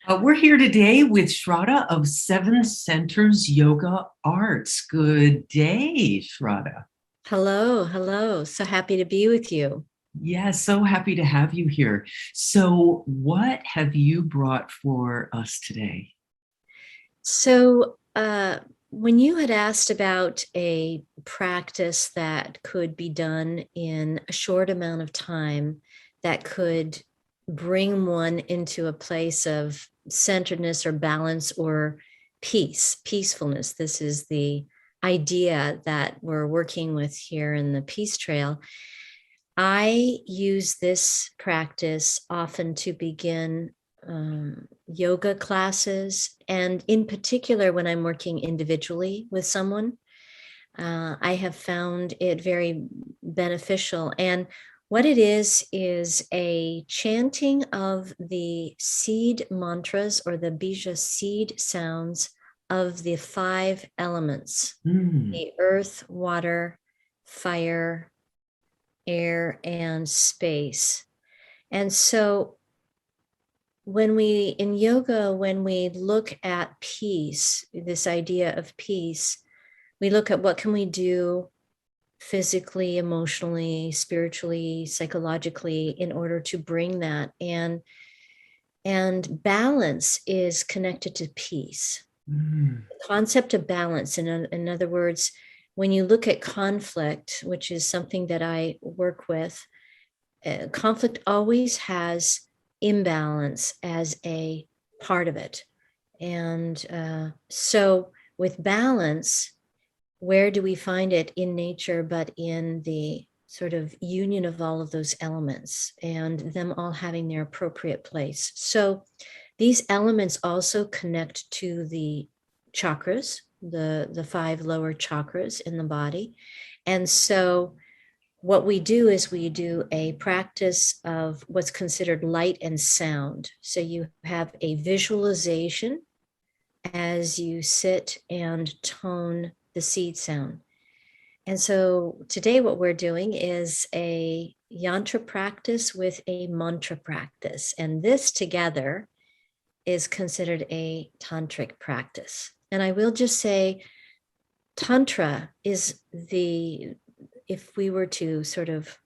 We're here today with Sraddha of Seven Centers Yoga Arts. Good day, Sraddha. Hello, hello. So happy to be with you. Yes, so happy to have you here. So, what have you brought for us today? So, when you had asked about a practice that could be done in a short amount of time that could bring one into a place of centeredness or balance or peacefulness, this is the idea that we're working with here in the Peace Trail. I use this practice often to begin yoga classes, and in particular, when I'm working individually with someone, I have found it very beneficial. And what it is a chanting of the seed mantras or the bija seed sounds of the five elements: Mm, the earth, water, fire, air, and space. And so in yoga, when we look at peace, this idea of peace, we look at what can we do physically, emotionally, spiritually, psychologically in order to bring that. And balance is connected to peace. mm, The concept of balance, in other words, when you look at conflict, which is something that I work with, conflict always has imbalance as a part of it. And so, with balance, where do we find it in nature but in the sort of union of all of those elements and them all having their appropriate place? So, these elements also connect to the chakras, the five lower chakras in the body. And so, what we do is we do a practice of what's considered light and sound. So you have a visualization as you sit and tone the seed sound. And so today, what we're doing is a yantra practice with a mantra practice. And this together is considered a tantric practice. And I will just say, Tantra is if we were to sort of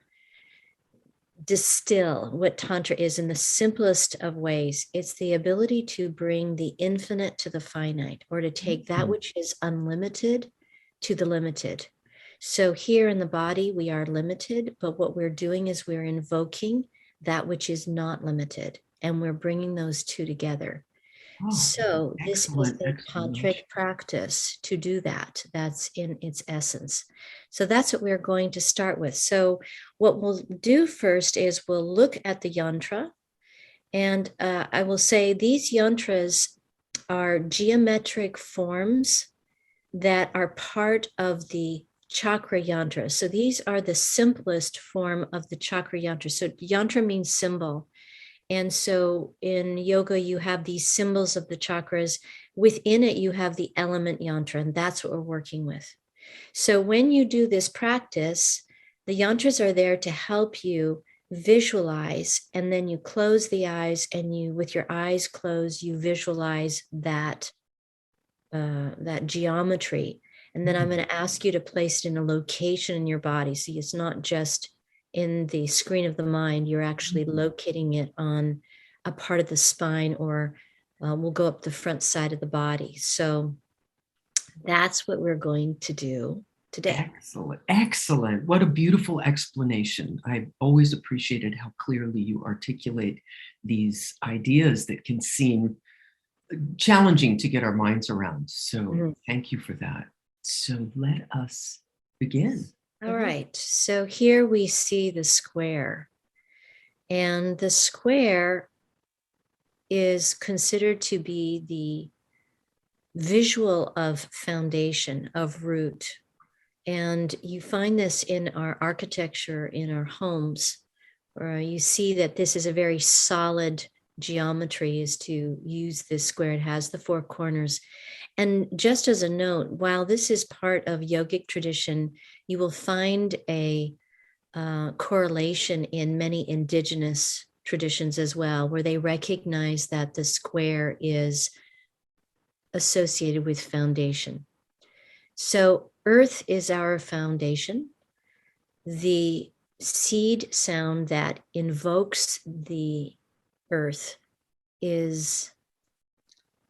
distill what Tantra is in the simplest of ways, it's the ability to bring the infinite to the finite, or to take that mm. which is unlimited to the limited. So here in the body, we are limited, but what we're doing is we're invoking that which is not limited, and we're bringing those two together. Oh, So this is excellent a explanation. tantric practice to do that. That's in its essence. So that's what we're going to start with. So what we'll do first is we'll look at the yantra. And I will say these yantras are geometric forms that are part of the chakra yantra. So these are the simplest form of the chakra yantra. So yantra means symbol. And so in yoga, you have these symbols of the chakras. Within it, you have the element yantra, and that's what we're working with. So when you do this practice, the yantras are there to help you visualize, and then you close the eyes, and with your eyes closed, you visualize that geometry. And then I'm Mm, going to ask you to place it in a location in your body. So it's not just in the screen of the mind, you're actually mm. locating it on a part of the spine, or we'll go up the front side of the body. So that's what we're going to do today. Excellent. Excellent. What a beautiful explanation. I've always appreciated how clearly you articulate these ideas that can seem challenging to get our minds around. So Mhm. thank you for that. So let us begin. All right. So here we see the square, and the square is considered to be the visual of foundation, of root. And you find this in our architecture, in our homes, where you see that this is a very solid geometry, is to use this square. It has the four corners. And just as a note, while this is part of yogic tradition, you will find a correlation in many indigenous traditions as well, where they recognize that the square is associated with foundation. So earth is our foundation. The seed sound that invokes the earth is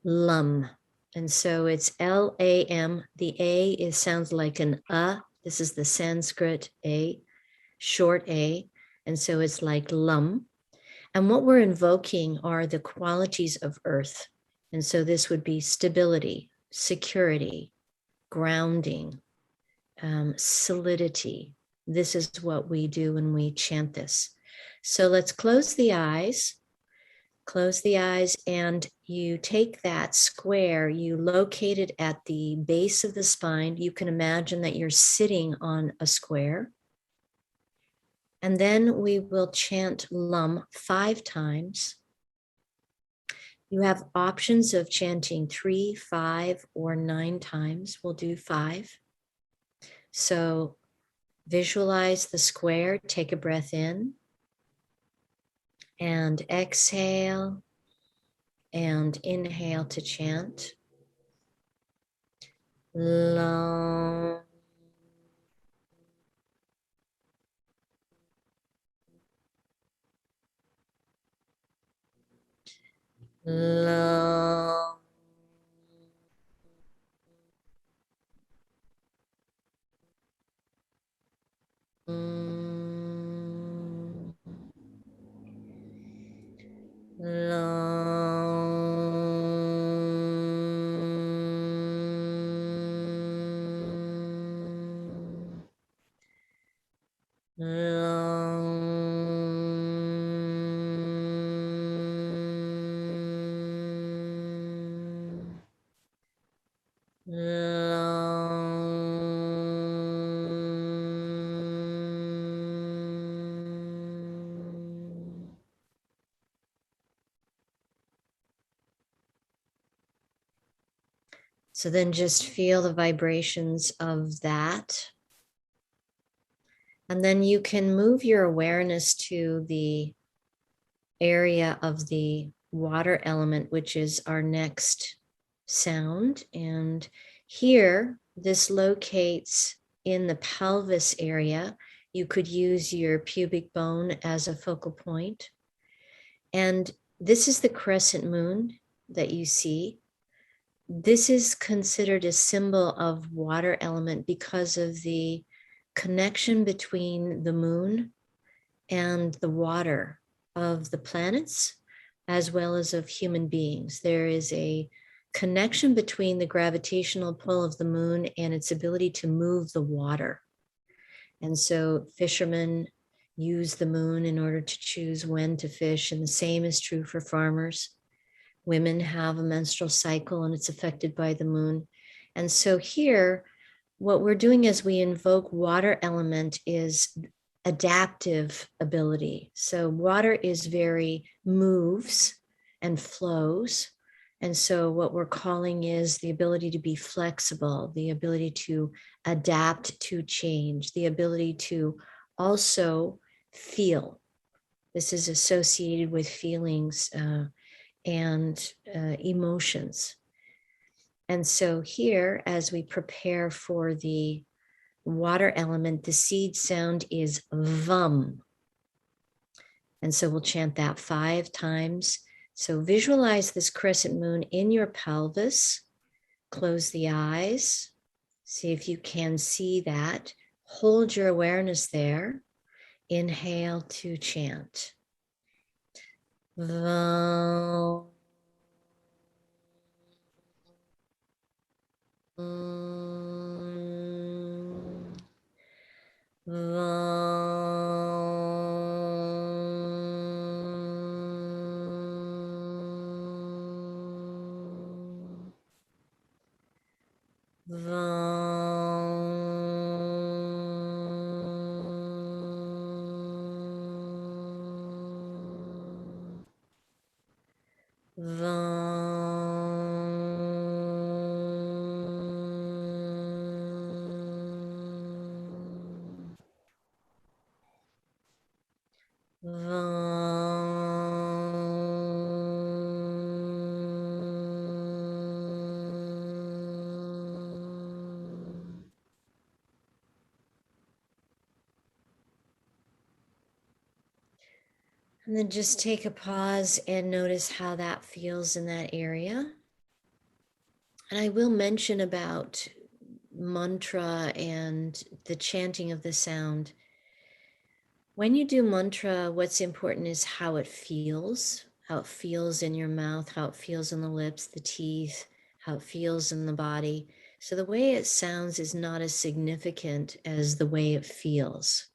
lum. And so it's L-A-M. The A sounds like an This is the Sanskrit A, short A. And so it's like lum. And what we're invoking are the qualities of earth. And so this would be stability, security, grounding, solidity. This is what we do when we chant this. So let's close the eyes. Close the eyes, and you take that square, you locate it at the base of the spine. You can imagine that you're sitting on a square. And then we will chant Lum 5 times. You have options of chanting 3, 5, or 9 times. We'll do 5. So visualize the square, take a breath in, and exhale, and inhale to chant. Long. Long. So then just feel the vibrations of that. And then you can move your awareness to the area of the water element, which is our next sound. And here, this locates in the pelvis area. You could use your pubic bone as a focal point. And this is the crescent moon that you see. This is considered a symbol of water element because of the connection between the moon and the water of the planets, as well as of human beings. There is a connection between the gravitational pull of the moon and its ability to move the water. And so fishermen use the moon in order to choose when to fish, and the same is true for farmers. Women have a menstrual cycle and it's affected by the moon. And so here, what we're doing as we invoke water element is adaptive ability. So water is very moves and flows. And so what we're calling is the ability to be flexible, the ability to adapt to change, the ability to also feel. This is associated with feelings and emotions. And so here, as we prepare for the water element, the seed sound is VUM. And so we'll chant that 5 times. So visualize this crescent moon in your pelvis. Close the eyes. See if you can see that. Hold your awareness there. Inhale to chant. VUM. And then just take a pause and notice how that feels in that area. And I will mention about mantra and the chanting of the sound. When you do mantra, what's important is how it feels in your mouth, how it feels in the lips, the teeth, how it feels in the body. So the way it sounds is not as significant as the way it feels.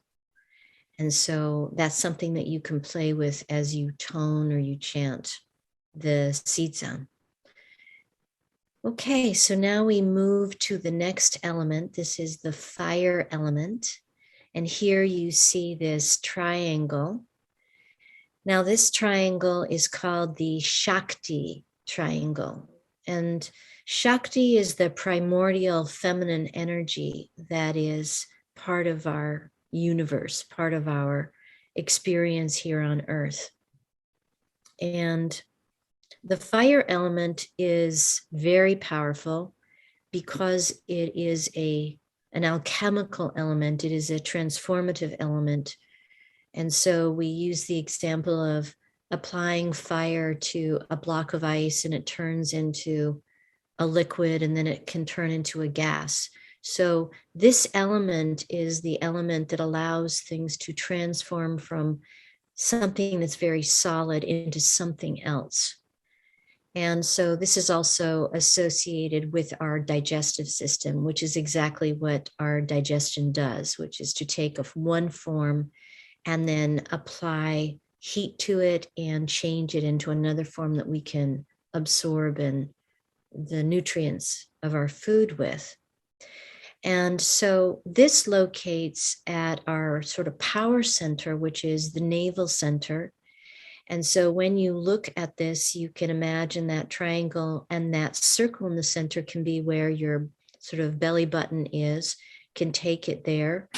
And so that's something that you can play with as you tone or you chant the seed sound. Okay, so now we move to the next element. This is the fire element. And here you see this triangle. Now, this triangle is called the Shakti triangle. And Shakti is the primordial feminine energy that is part of our universe, part of our experience here on Earth. And the fire element is very powerful because it is an alchemical element. It is a transformative element. And so we use the example of applying fire to a block of ice and it turns into a liquid and then it can turn into a gas. So this element is the element that allows things to transform from something that's very solid into something else. And so this is also associated with our digestive system, which is exactly what our digestion does, which is to take one form and then apply heat to it and change it into another form that we can absorb in the nutrients of our food with. And so this locates at our sort of power center, which is the navel center. And so when you look at this, you can imagine that triangle, and that circle in the center can be where your sort of belly button is. Can take it there,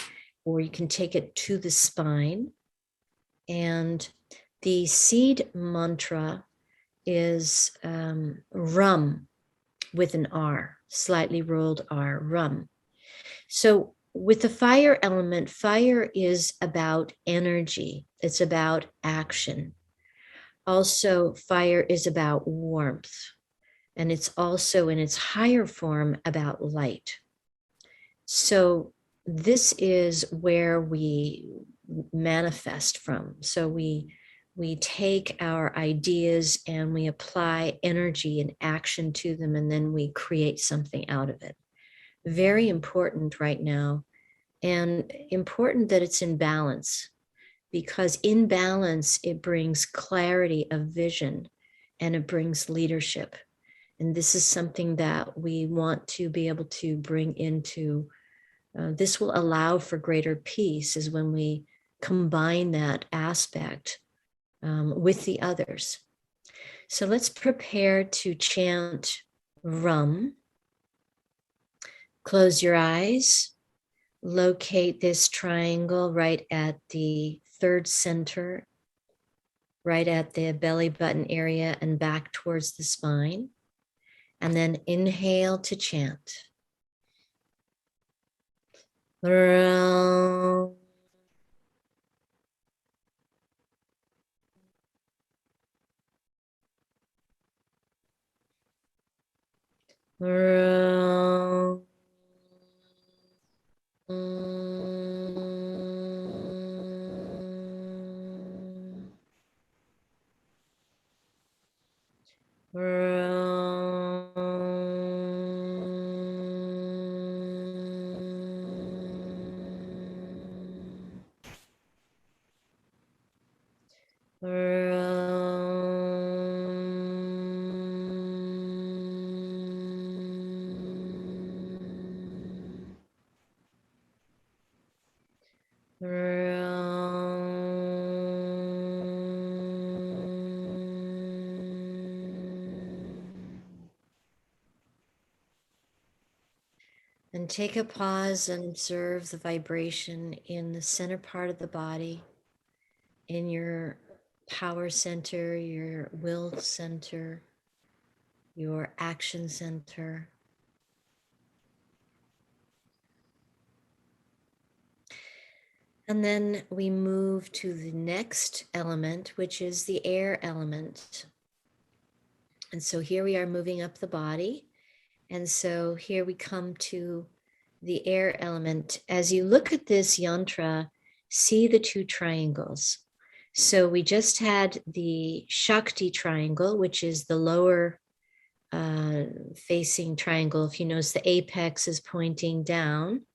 or you can take it to the spine. And the seed mantra is rum with an R, slightly rolled R, rum. So with the fire element, fire is about energy. It's about action. Also, fire is about warmth. And it's also in its higher form about light. So this is where we manifest from. So we take our ideas and we apply energy and action to them, and then we create something out of it. Very important right now, and important that it's in balance, because in balance, it brings clarity of vision and it brings leadership. And this is something that we want to be able to bring into. This will allow for greater peace, is when we combine that aspect with the others. So let's prepare to chant Rum. Close your eyes. Locate this triangle right at the third center, right at the belly button area and back towards the spine. And then inhale to chant. Rum. Rum. And take a pause and observe the vibration in the center part of the body, in your power center, your will center, your action center. And then we move to the next element, which is the air element. And so here we are moving up the body. And so here we come to the air element. As you look at this yantra, see the two triangles. So we just had the Shakti triangle, which is the lower facing triangle. If you notice, the apex is pointing down.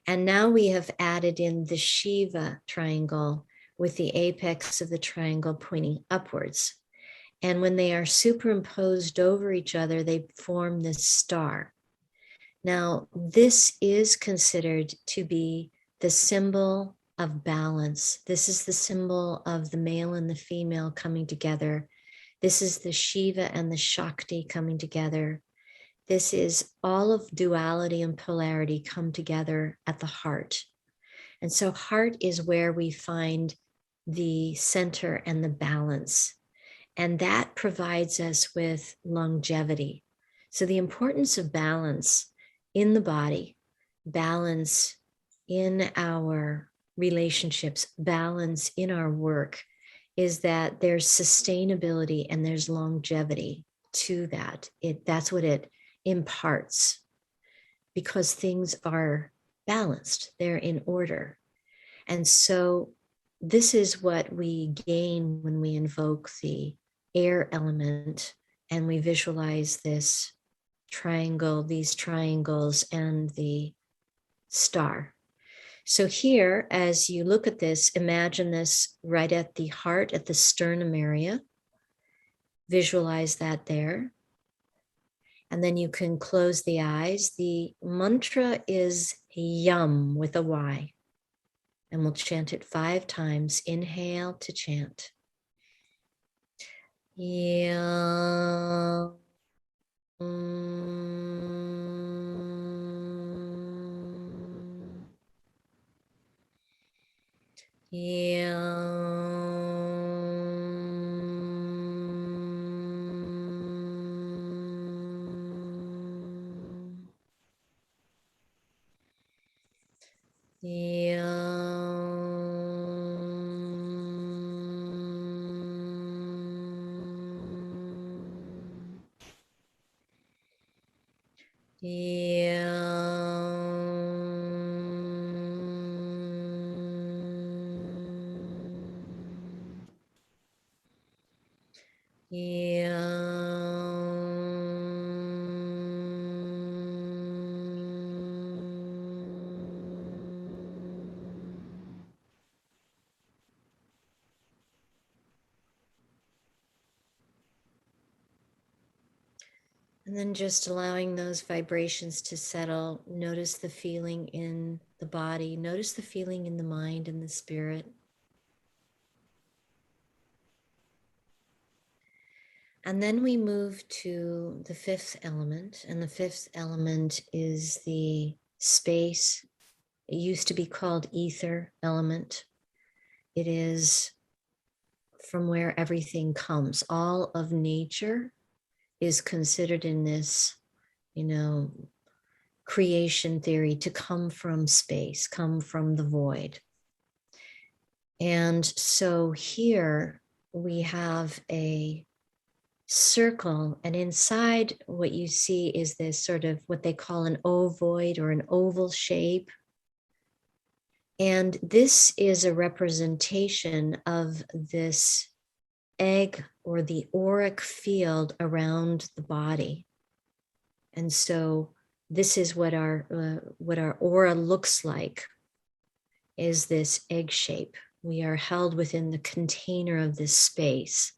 And now we have added in the Shiva triangle with the apex of the triangle pointing upwards. And when they are superimposed over each other, they form this star. Now, this is considered to be the symbol of balance. This is the symbol of the male and the female coming together. This is the Shiva and the Shakti coming together. This is all of duality and polarity come together at the heart. And so heart is where we find the center and the balance. And that provides us with longevity. So the importance of balance in the body, balance in our relationships, balance in our work, is that there's sustainability and there's longevity to that. That's what it imparts, because things are balanced, they're in order. And so this is what we gain when we invoke the air element and we visualize this triangle, these triangles, and the star. So here, as you look at this, imagine this right at the heart, at the sternum area. Visualize that there. And then you can close the eyes. The mantra is Yum with a Y. And we'll chant it 5 times. Inhale to chant. Yum. And then just allowing those vibrations to settle. Notice the feeling in the body. Notice the feeling in the mind and the spirit. And then we move to the 5th element. And the 5th element is the space. It used to be called ether element. It is from where everything comes. All of nature is considered in this, creation theory to come from space, come from the void. And so here we have a circle, and inside what you see is this sort of what they call an ovoid or an oval shape. And this is a representation of this egg or the auric field around the body. And so this is what our aura looks like, is this egg shape. We are held within the container of this space.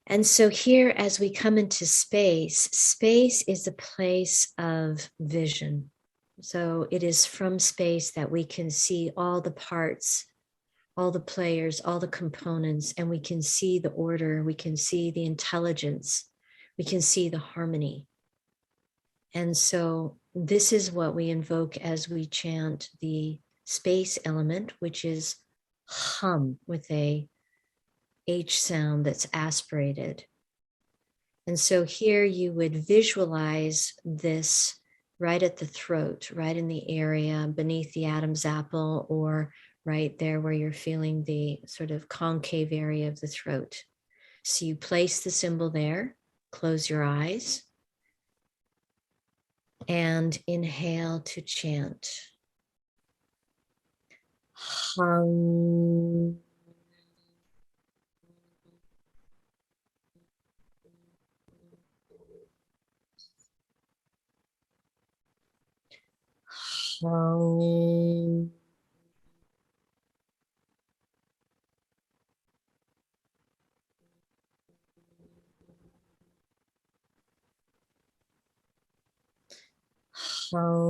And so here, as we come into space, space is a place of vision. So it is from space that we can see all the parts, all the players, all the components, and we can see the order, we can see the intelligence, we can see the harmony. And so this is what we invoke as we chant the space element, which is hum with a H sound that's aspirated. And so here you would visualize this right at the throat, right in the area beneath the Adam's apple, or right there where you're feeling the sort of concave area of the throat. So you place the symbol there, close your eyes, and inhale to chant. Hum. Hum. Hum.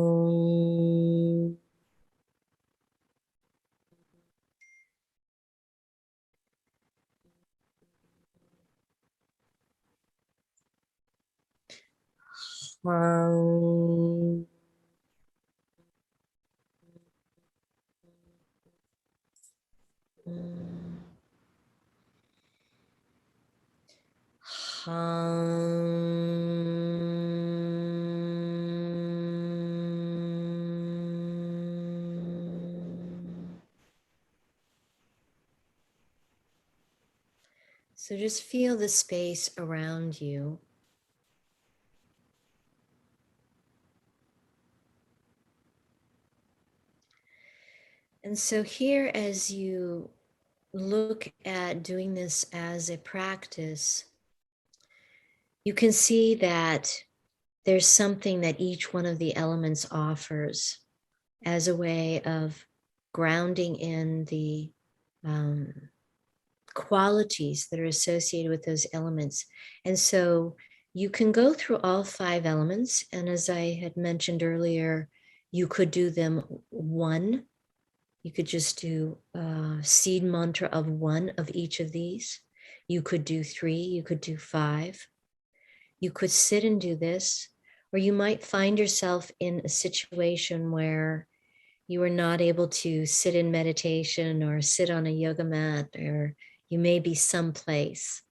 Hum. So just feel the space around you. And so here, as you look at doing this as a practice, you can see that there's something that each one of the elements offers as a way of grounding in the qualities that are associated with those elements. And so you can go through all 5 elements. And as I had mentioned earlier, you could do them one. You could just do a seed mantra of 1 of each of these. You could do 3, you could do 5. You could sit and do this, or you might find yourself in a situation where you are not able to sit in meditation or sit on a yoga mat, or you may be someplace.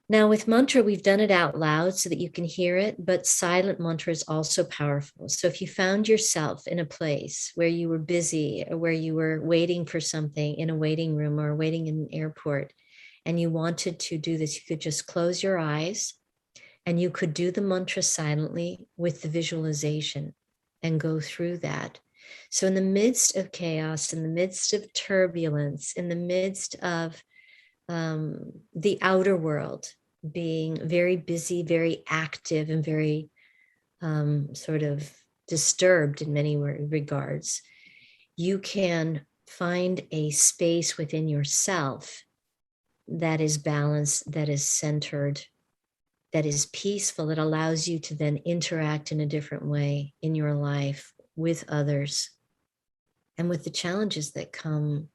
Now with mantra, we've done it out loud so that you can hear it, but silent mantra is also powerful. So if you found yourself in a place where you were busy, or where you were waiting for something in a waiting room or waiting in an airport, and you wanted to do this, you could just close your eyes and you could do the mantra silently with the visualization and go through that. So in the midst of chaos, in the midst of turbulence, in the midst of the outer world being very busy, very active, and very sort of disturbed in many regards, you can find a space within yourself that is balanced, that is centered, that is peaceful, that allows you to then interact in a different way in your life with others and with the challenges that come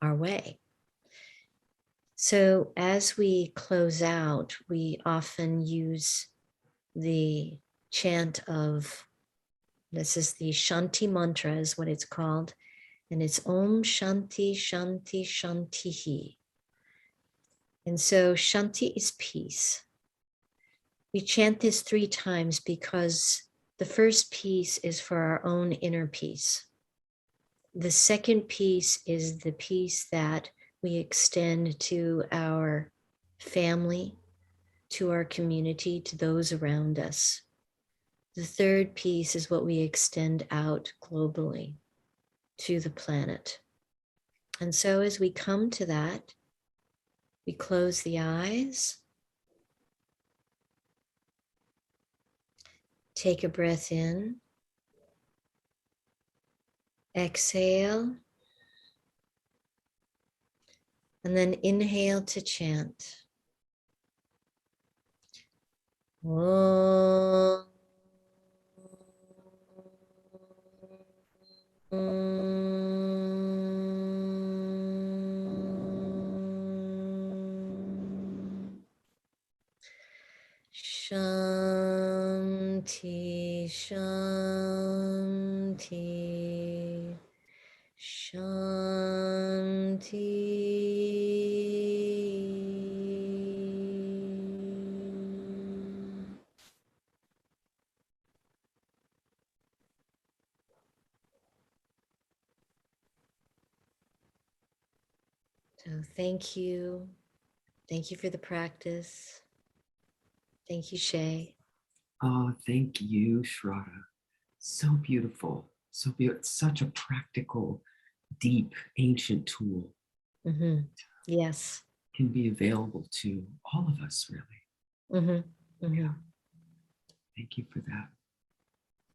our way. So as we close out, we often use the chant of, this is the Shanti mantra is what it's called, and it's Om Shanti Shanti Shantihi. And so Shanti is peace. We chant this 3 times because the first piece is for our own inner peace. The second piece is the peace that we extend to our family, to our community, to those around us. The third piece is what we extend out globally to the planet. And so as we come to that, we close the eyes, take a breath in, exhale, and then inhale to chant. Om. Shanti, Shanti, Shanti. So thank you. Thank you for the practice. Thank you, Shay. Oh, thank you, Sraddha. So beautiful. So beautiful. Such a practical, deep, ancient tool. Mm-hmm. Yes. Can be available to all of us, really. Mm-hmm. Mm-hmm. Yeah. Thank you for that.